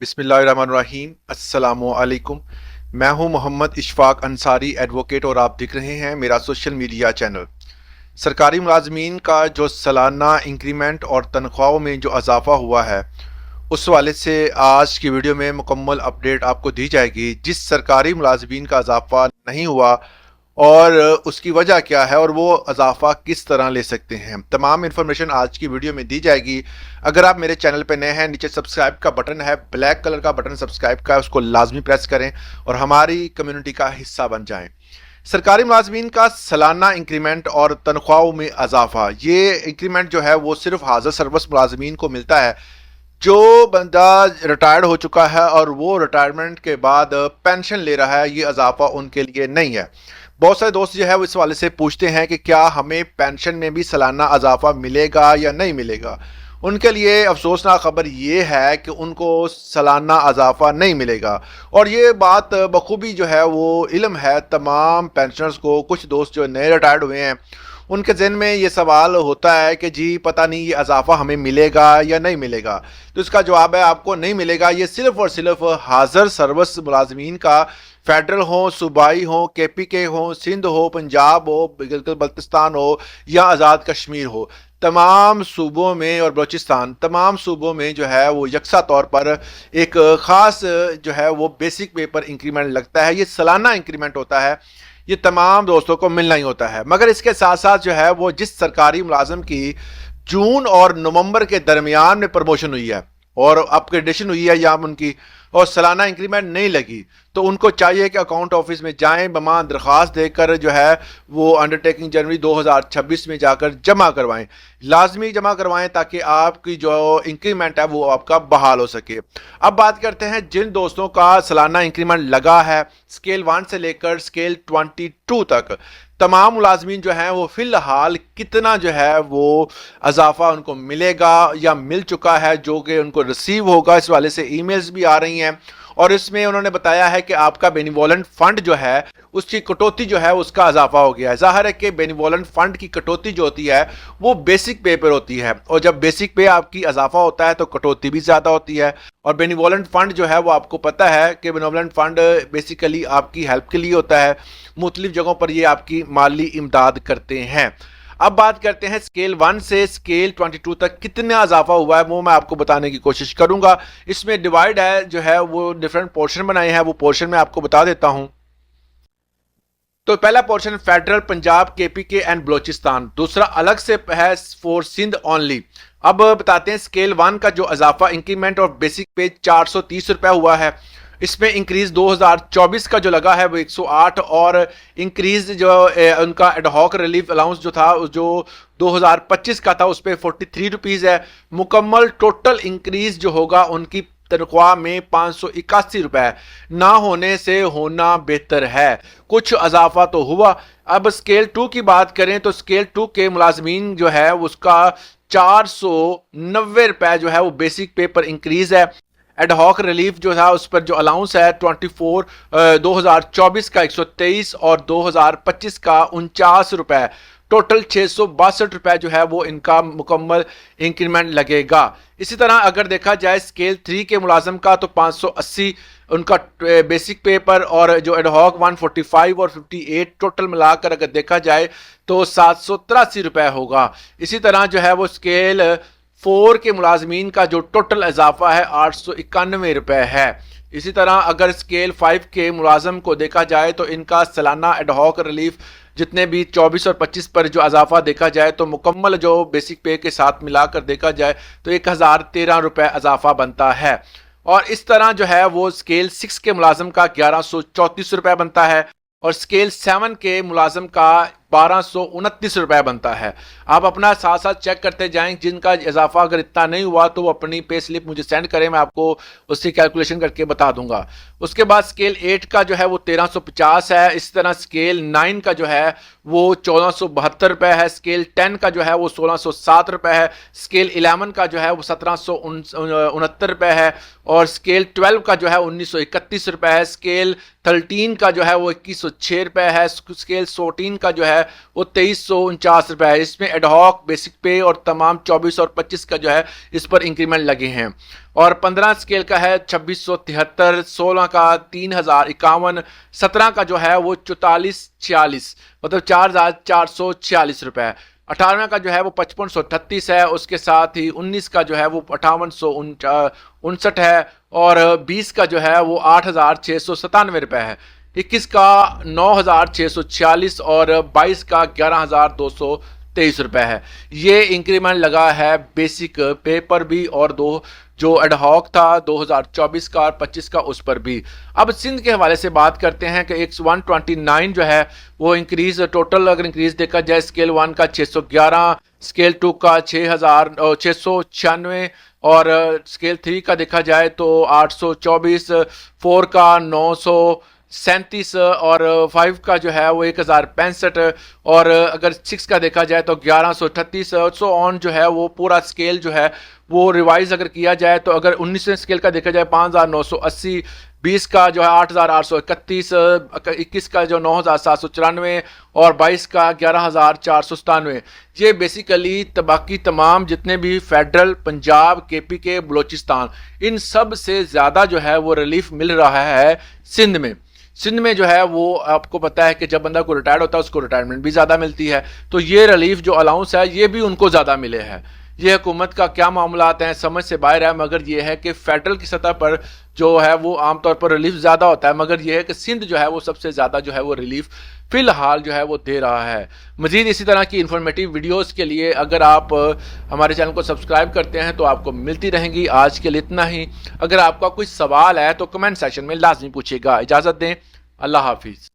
बिस्मिल्लाहिर्रहमानिर्रहीम अस्सलामुअलैकुम। मैं हूं मोहम्मद इशफाक अंसारी एडवोकेट और आप देख रहे हैं मेरा सोशल मीडिया चैनल। सरकारी मुलाजमीन का जो सालाना इंक्रीमेंट और तनख्वाहों में जो इजाफा हुआ है उस वाले से आज की वीडियो में मुकम्मल अपडेट आपको दी जाएगी। जिस सरकारी मुलाजमीन का इजाफा नहीं हुआ और उसकी वजह क्या है और वो इजाफा किस तरह ले सकते हैं, तमाम इन्फॉर्मेशन आज की वीडियो में दी जाएगी। अगर आप मेरे चैनल पर नए हैं, नीचे सब्सक्राइब का बटन है, ब्लैक कलर का बटन सब्सक्राइब का, उसको लाजमी प्रेस करें और हमारी कम्युनिटी का हिस्सा बन जाएं। सरकारी मुलाजमीन का सालाना इंक्रीमेंट और तनख्वाहों में इजाफा, ये इंक्रीमेंट जो है वो सिर्फ हाजिर सर्विस मुलाजमीन को मिलता है। जो बंदा रिटायर्ड हो चुका है और वो रिटायरमेंट के बाद पेंशन ले रहा है, ये इजाफा उनके लिए नहीं है। बहुत सारे दोस्त जो है वो इस वाले से पूछते हैं कि क्या हमें पेंशन में भी सालाना इजाफा मिलेगा या नहीं मिलेगा। उनके लिए अफसोसनाक खबर ये है कि उनको सालाना इजाफा नहीं मिलेगा और ये बात बखूबी जो है वो इल्म है तमाम पेंशनर्स को। कुछ दोस्त जो नए रिटायर्ड हुए हैं उनके ज़हन में ये सवाल होता है कि जी पता नहीं ये इजाफा हमें मिलेगा या नहीं मिलेगा। तो इसका जवाब है आपको नहीं मिलेगा। ये सिर्फ और सिर्फ हाजिर सर्विस मुलाजमीन का, फेडरल हो, सूबाई हो, KPK हो, सिंध हो, पंजाब हो, गिलगित बल्तिस्तान हो या आज़ाद कश्मीर हो, तमाम सूबों में और बलूचिस्तान, तमाम सूबों में जो है वो यकसा तौर पर एक ख़ास जो है वो बेसिक पे पर इंक्रीमेंट लगता है। ये सालाना इंक्रीमेंट होता है, ये तमाम दोस्तों को मिलना ही होता है। मगर इसके साथ साथ जो है वो जिस सरकारी मुलाजम की जून और नवंबर के दरमियान में प्रमोशन हुई है और अपग्रेडेशन हुई है या उनकी और सालाना इंक्रीमेंट नहीं लगी, तो उनको चाहिए कि अकाउंट ऑफिस में जाएं, बमा दरख्वास्त देकर जो है वो अंडरटेकिंग जनवरी 2026 में जाकर जमा करवाएं, लाजमी जमा करवाएं ताकि आपकी जो इंक्रीमेंट है वो आपका बहाल हो सके। अब बात करते हैं जिन दोस्तों का सालाना इंक्रीमेंट लगा है स्केल 1 से लेकर स्केल 22 तक, तमाम मुलाजमीन जो हैं वो फ़िलहाल कितना जो है वो इजाफा उनको मिलेगा या मिल चुका है जो कि उनको रिसीव होगा, इस वाले से ईमेल्स भी आ रही हैं। और इसमें उन्होंने बताया है कि आपका बेनिवोलेंट फंड जो है उसकी कटौती जो है उसका इजाफा हो गया है। जाहिर है कि बेनिवोलेंट फंड की कटौती जो होती है वो बेसिक पे पर होती है और जब बेसिक पे आपकी इजाफा होता है तो कटौती भी ज़्यादा होती है। और बेनिवोलेंट फंड जो है वो आपको पता है कि बेनिवोलेंट फंड बेसिकली आपकी हेल्प के लिए होता है, मुख्तलिफ जगहों पर ये आपकी माली इमदाद करते हैं। अब बात करते हैं स्केल 1 से स्केल 22 तक कितना इजाफा हुआ है, वो मैं आपको बताने की कोशिश करूंगा। इसमें डिवाइड है जो है वो डिफरेंट पोर्शन बनाए हैं, वो पोर्शन मैं आपको बता देता हूं। तो पहला portion federal, Punjab, KPK and Balochistan, दूसरा अलग से है फॉर सिंध ओनली। अब बताते हैं स्केल 1 का जो इजाफा इंक्रीमेंट और बेसिक पे 430 रुपए हुआ है। इसमें इंक्रीज 2024 का जो लगा है वो 108 और इंक्रीज जो उनका एडहॉक रिलीफ अलाउंस जो था जो 2025 का था उस पर 43 रुपीज़ है। मुकम्मल टोटल इंक्रीज जो होगा उनकी तनख्वाह में 581 रुपए, ना होने से होना बेहतर है। कुछ इजाफा तो हुआ। अब स्केल 2 की बात करें तो स्केल 2 के मुलाजमीन जो है उसका 490 रुपए जो है वो बेसिक पे पर इंक्रीज है। एडहॉक रिलीफ जो था उस पर जो अलाउंस है 2024 का 123 और 2025 का 49 रुपए, टोटल 662 रुपए जो है वो इनका मुकम्मल इंक्रीमेंट लगेगा। इसी तरह अगर देखा जाए स्केल 3 के मुलाजम का तो 580 उनका बेसिक पे पर और जो एडहॉक 145 और 58 टोटल मिलाकर अगर देखा जाए तो 783 रुपए होगा। इसी तरह जो है वो स्केल 4 के मुलाजमीन का जो टोटल इजाफा है 891 रुपए है। इसी तरह अगर स्केल 5 के मुलाजम को देखा जाए तो इनका सालाना एडहॉक रिलीफ जितने भी 24 और 25 पर जो इजाफा देखा जाए तो मुकम्मल जो बेसिक पे के साथ मिलाकर देखा जाए तो 1013 रुपए इजाफा बनता है। और इस तरह जो है वो स्केल 6 के मुलाजम का 1134 रुपए बनता है और स्केल 7 के मुलाजम का 1229 रुपए बनता है। आप अपना साथ साथ चेक करते जाएं, जिनका इजाफा अगर इतना नहीं हुआ तो वो अपनी पे स्लिप मुझे सेंड करें, मैं आपको उसकी कैलकुलेशन करके बता दूंगा। उसके बाद स्केल 8 का जो है वो 1350 है। इस तरह स्केल 9 का जो है वो 1472 रुपए है। स्केल 10 का जो है वो 1607 रुपए है। स्केल 11 का जो है वो 1769 रुपए है और स्केल 12 का जो है 1931 रुपए है। स्केल 13 का जो है वो 2106 रुपए है। स्केल 14 का जो है है वो 2349 रुपये है। इसमें एडहॉक, बेसिक पे और तमाम 24 और 25 का जो है इस पर इंक्रीमेंट लगे हैं। और 15 स्केल का है 2673, 16 का 3051, 17 का जो है वो 4446 मतलब 4446 रुपये। 18 का जो है वो 5538 है। उसके साथ ही 19 का जो है वो 5859 है। और 20 का जो है वो 8697 रुपये है। 21 का 9646 और 22 का 11223 रुपये है। ये इंक्रीमेंट लगा है बेसिक पे पर भी और दो जो एडहॉक था 2024 का और 25 का उस पर भी। अब सिंध के हवाले से बात करते हैं कि 129 जो है वो इंक्रीज, टोटल अगर इंक्रीज देखा जाए स्केल 1 का 611, स्केल 2 का 696 और स्केल 3 का देखा जाए तो 824, 4 का 937 और 5 का जो है वो 1065 और अगर 6 का देखा जाए तो 1138 सो ऑन जो है वो पूरा स्केल जो है वो रिवाइज अगर किया जाए तो अगर 19वें स्केल का देखा जाए 5980, 20 का जो है 8831, 21 का जो 9794 और 22 का 11497। ये बेसिकली बाकी तमाम जितने भी फेडरल, पंजाब, KPK, बलोचिस्तान, इन सब से ज़्यादा जो है वो रिलीफ मिल रहा है सिंध में। सिंध में जो है वो आपको पता है कि जब बंदा को रिटायर्ड होता है उसको रिटायरमेंट भी ज़्यादा मिलती है, तो ये रिलीफ जो अलाउंस है ये भी उनको ज़्यादा मिले हैं। ये हुकूमत का क्या मामलात हैं समझ से बाहर है, मगर ये है कि फेडरल की सतह पर जो है वो आमतौर पर रिलीफ ज़्यादा होता है, मगर ये है कि सिंध जो है वो सबसे ज़्यादा जो है वो रिलीफ फिलहाल जो है वो दे रहा है। मज़ीद इसी तरह की इन्फॉर्मेटिव वीडियोस के लिए अगर आप हमारे चैनल को सब्सक्राइब करते हैं तो आपको मिलती रहेंगी। आज के लिए इतना ही। अगर आपका कोई सवाल है तो कमेंट सेक्शन में लाजमी पूछिएगा। इजाज़त दें, अल्लाह हाफिज़।